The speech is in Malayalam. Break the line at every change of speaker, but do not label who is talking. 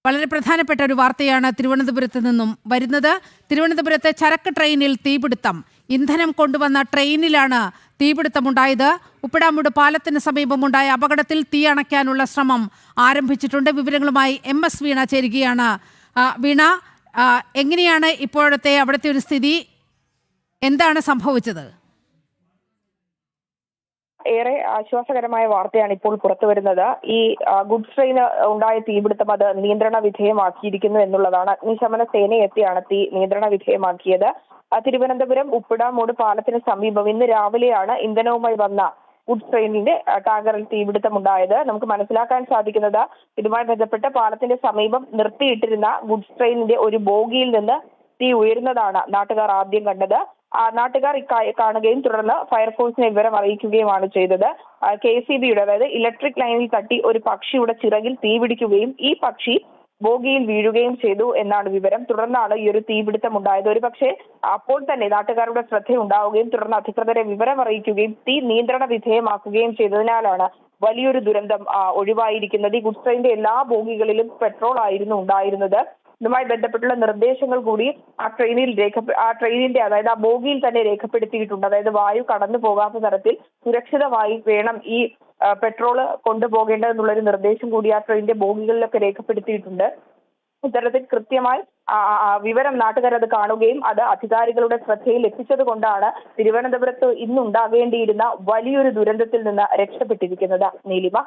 വളരെ പ്രധാനപ്പെട്ട ഒരു വാർത്തയാണ് തിരുവനന്തപുരത്ത് നിന്നും വരുന്നത്. തിരുവനന്തപുരത്തെ ചരക്ക് ട്രെയിനിൽ തീപിടുത്തം. ഇന്ധനം കൊണ്ടുവന്ന ട്രെയിനിലാണ് തീപിടുത്തമുണ്ടായത്. ഉപ്പിടാമൂട് പാലത്തിന് സമീപമുണ്ടായ അപകടത്തിൽ തീ അണയ്ക്കാനുള്ള ശ്രമം ആരംഭിച്ചിട്ടുണ്ട്. വിവരങ്ങളുമായി MS വീണ ചേരുകയാണ്. വീണ, എങ്ങനെയാണ് ഇപ്പോഴത്തെ അവിടുത്തെ ഒരു സ്ഥിതി? എന്താണ് സംഭവിച്ചത്?
ഏറെ ആശ്വാസകരമായ വാർത്തയാണ് ഇപ്പോൾ പുറത്തു വരുന്നത്. ഈ ഗുഡ്സ് ട്രെയിന് ഉണ്ടായ തീപിടുത്തം അത് നിയന്ത്രണ വിധേയമാക്കിയിരിക്കുന്നു എന്നുള്ളതാണ്. അഗ്നിശമന സേന എത്തിയാണ് തീ നിയന്ത്രണ വിധേയമാക്കിയത്. തിരുവനന്തപുരം ഉപ്പിടാമൂട് പാലത്തിന് സമീപം ഇന്ന് രാവിലെയാണ് ഇന്ധനവുമായി വന്ന ഗുഡ്സ് ട്രെയിനിന്റെ ടാങ്കറിൽ തീപിടുത്തമുണ്ടായത്. നമുക്ക് മനസ്സിലാക്കാൻ സാധിക്കുന്നത് ഇതുമായി ബന്ധപ്പെട്ട് പാലത്തിന്റെ സമീപം നിർത്തിയിട്ടിരുന്ന ഗുഡ്സ് ട്രെയിനിന്റെ ഒരു ബോഗിയിൽ നിന്ന് തീ ഉയരുന്നതാണ് നാട്ടുകാർ ആദ്യം കണ്ടത്. നാട്ടുകാർ കാണുകയും തുടർന്ന് ഫയർഫോഴ്സിനെ വിവരം അറിയിക്കുകയുമാണ് ചെയ്തത്. KCBയുടെ അതായത് ഇലക്ട്രിക് ലൈനിൽ തട്ടി ഒരു പക്ഷിയുടെ ചിറകിൽ തീപിടിക്കുകയും ഈ പക്ഷി ബോഗിയിൽ വീഴുകയും ചെയ്തു എന്നാണ് വിവരം. തുടർന്നാണ് ഈ ഒരു തീപിടുത്തം ഉണ്ടായത്. ഒരു പക്ഷേ അപ്പോൾ തന്നെ നാട്ടുകാരുടെ ശ്രദ്ധയുണ്ടാവുകയും തുടർന്ന് അധികൃതരെ വിവരം അറിയിക്കുകയും തീ നിയന്ത്രണ വിധേയമാക്കുകയും ചെയ്തതിനാലാണ് വലിയൊരു ദുരന്തം ഒഴിവായിരിക്കുന്നത്. ഈ ഗുഡ്സ് ട്രെയിനിന്റെ എല്ലാ ബോഗികളിലും പെട്രോൾ ആയിരുന്നു ഉണ്ടായിരുന്നത്. ഇതുമായി ബന്ധപ്പെട്ടുള്ള നിർദ്ദേശങ്ങൾ കൂടി ആ ട്രെയിനിന്റെ അതായത് ആ ബോഗിയിൽ തന്നെ രേഖപ്പെടുത്തിയിട്ടുണ്ട്. അതായത് വായു കടന്നു പോകാത്ത തരത്തിൽ സുരക്ഷിതമായി വേണം ഈ പെട്രോൾ കൊണ്ടുപോകേണ്ടതെന്നുള്ളൊരു നിർദ്ദേശം കൂടി ആ ട്രെയിനിന്റെ ബോഗികളിലൊക്കെ രേഖപ്പെടുത്തിയിട്ടുണ്ട്. ഇത്തരത്തിൽ കൃത്യമായി വിവരം നാട്ടുകാരത് കാണുകയും അത് അധികാരികളുടെ ശ്രദ്ധയിൽ എത്തിച്ചത് കൊണ്ടാണ് തിരുവനന്തപുരത്ത് ഇന്നുണ്ടാകേണ്ടിയിരുന്ന വലിയൊരു ദുരന്തത്തിൽ നിന്ന് രക്ഷപ്പെട്ടിരിക്കുന്നത്. നീലിമ.